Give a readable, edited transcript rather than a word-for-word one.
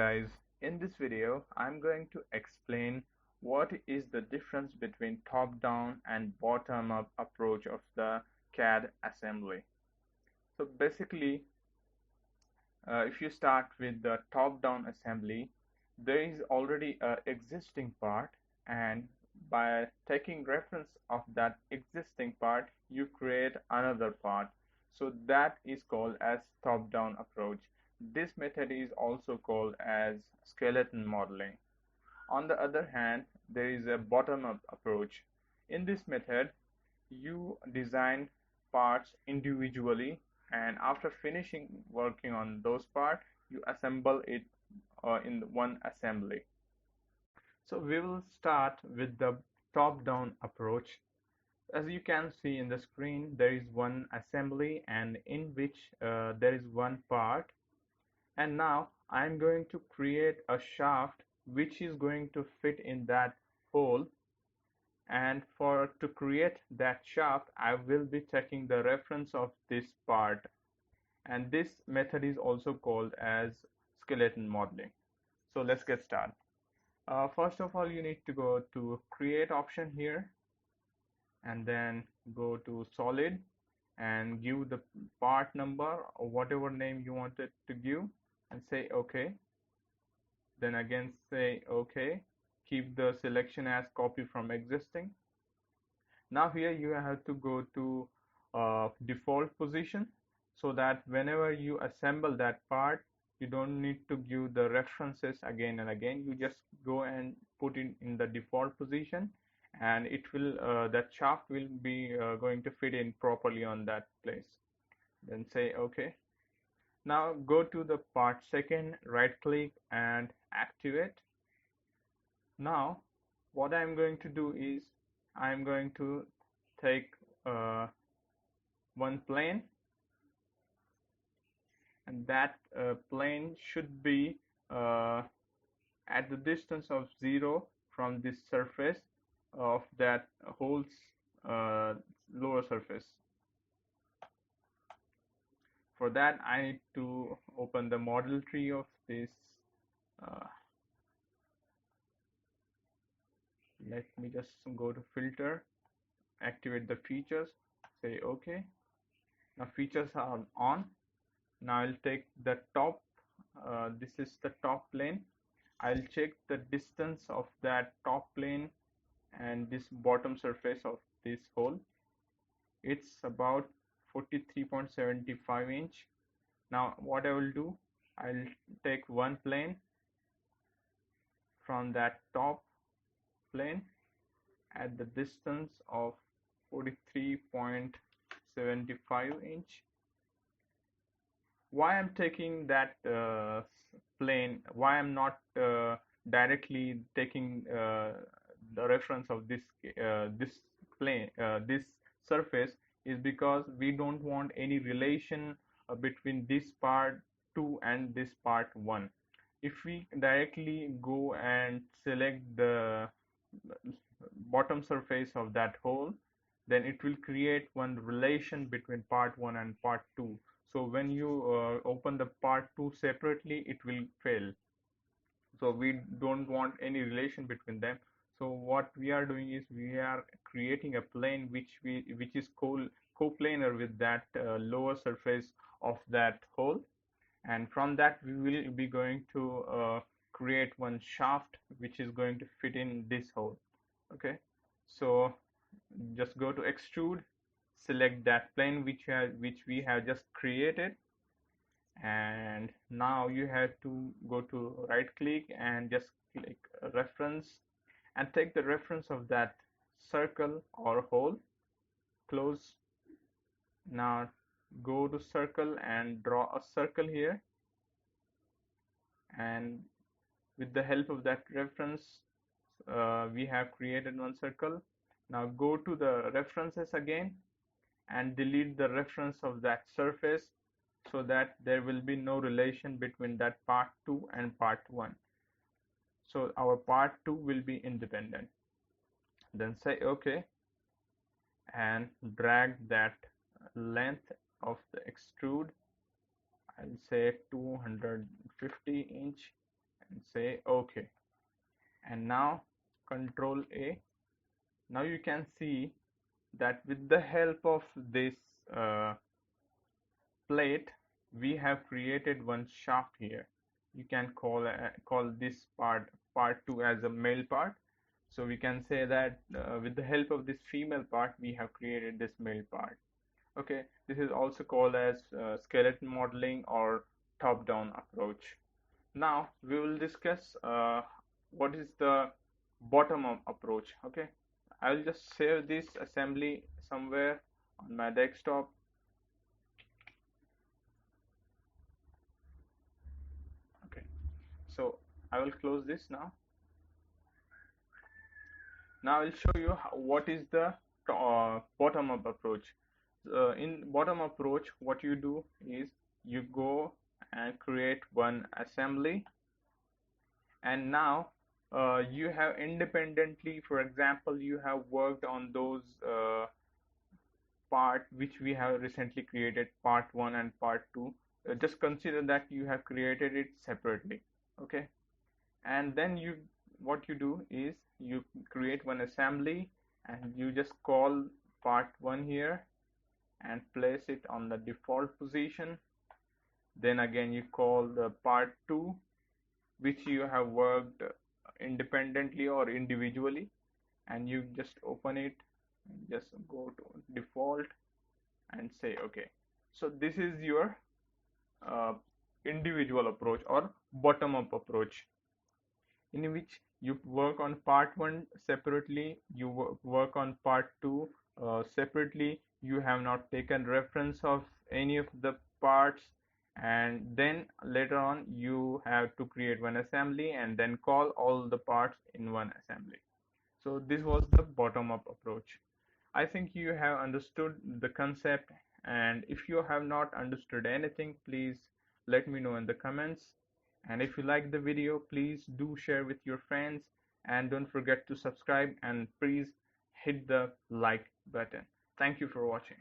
guys, in this video I'm going to explain what is the difference between top-down and bottom-up approach of the CAD assembly. So basically, if you start with the top-down assembly, there is already an existing part, and by taking reference of that existing part you create another part. So that is called as top-down approach. This method is also called as skeleton modeling. On the other hand, there is a bottom-up approach. In this method, you design parts individually, and after finishing working on those parts, you assemble it in one assembly. So we will start with the top-down approach. As you can see in the screen, there is one assembly and in which there is one part. And now I'm going to create a shaft which is going to fit in that hole. And to create that shaft, I will be taking the reference of this part. And this method is also called as skeleton modeling. So let's get started. First of all, you need to go to create option here, and then go to solid and give the part number or whatever name you wanted to give, and say OK. Then again say OK. Keep the selection as copy from existing. Now here you have to go to default position, so that whenever you assemble that part, you don't need to give the references again and again. You just go and put it in the default position, and it will that shaft will be going to fit in properly on that place. Then say OK. Now go to the part second, right click and activate. Now what I'm going to do is I'm going to take one plane, and that plane should be at the distance of 0 from this surface of that hole's lower surface. For that, I need to open the model tree of this. Let me just go to filter, activate the features, say OK. Now features are on. Now I'll take the top, this is the top plane. I'll check the distance of that top plane and this bottom surface of this hole. It's about 43.75 inch. Now what I will do, I'll take one plane from that top plane at the distance of 43.75 inch. Why I'm taking that plane, why I'm not directly taking the reference of this plane, this surface, is because we don't want any relation between this part 2 and this part 1. If we directly go and select the bottom surface of that hole, then it will create one relation between part 1 and part 2. So when you open the part 2 separately, it will fail. So we don't want any relation between them. So what we are doing is we are creating a plane which is coplanar with that lower surface of that hole, and from that we will be going to create one shaft which is going to fit in this hole. Okay, so just go to extrude, select that plane which we have just created, and now you have to go to right click and just click reference and take the reference of that circle or hole, close. Now go to circle and draw a circle here, and with the help of that reference we have created one circle. Now go to the references again and delete the reference of that surface, so that there will be no relation between that part 2 and part 1. So our part 2 will be independent. Then say OK and drag that length of the extrude. I'll say 250 inch and say OK. And now Control A. Now you can see that with the help of this uh, plate, we have created one shaft here. You can call this part 2 as a male part. So we can say that with the help of this female part, we have created this male part. Okay, this is also called as skeleton modeling or top-down approach. Now we will discuss what is the bottom-up approach. Okay, I'll just save this assembly somewhere on my desktop. Okay, so I will close this now. Now I'll show you what is the bottom-up approach. In bottom approach, what you do is you go and create one assembly, and now you have independently, for example, you have worked on those part which we have recently created, part 1 and part 2. Just consider that you have created it separately. Okay, and then what you do is you create one assembly and you just call part 1 here and place it on the default position. Then again you call the part 2 which you have worked independently or individually, and you just open it and just go to default and say OK. So this is your individual approach or bottom-up approach, in which you work on part 1 separately, you work on part 2 separately, you have not taken reference of any of the parts, and then later on you have to create one assembly and then call all the parts in one assembly. So this was the bottom-up approach. I think you have understood the concept, and if you have not understood anything, please let me know in the comments. And if you like the video, please do share with your friends, and don't forget to subscribe and please hit the like button. Thank you for watching.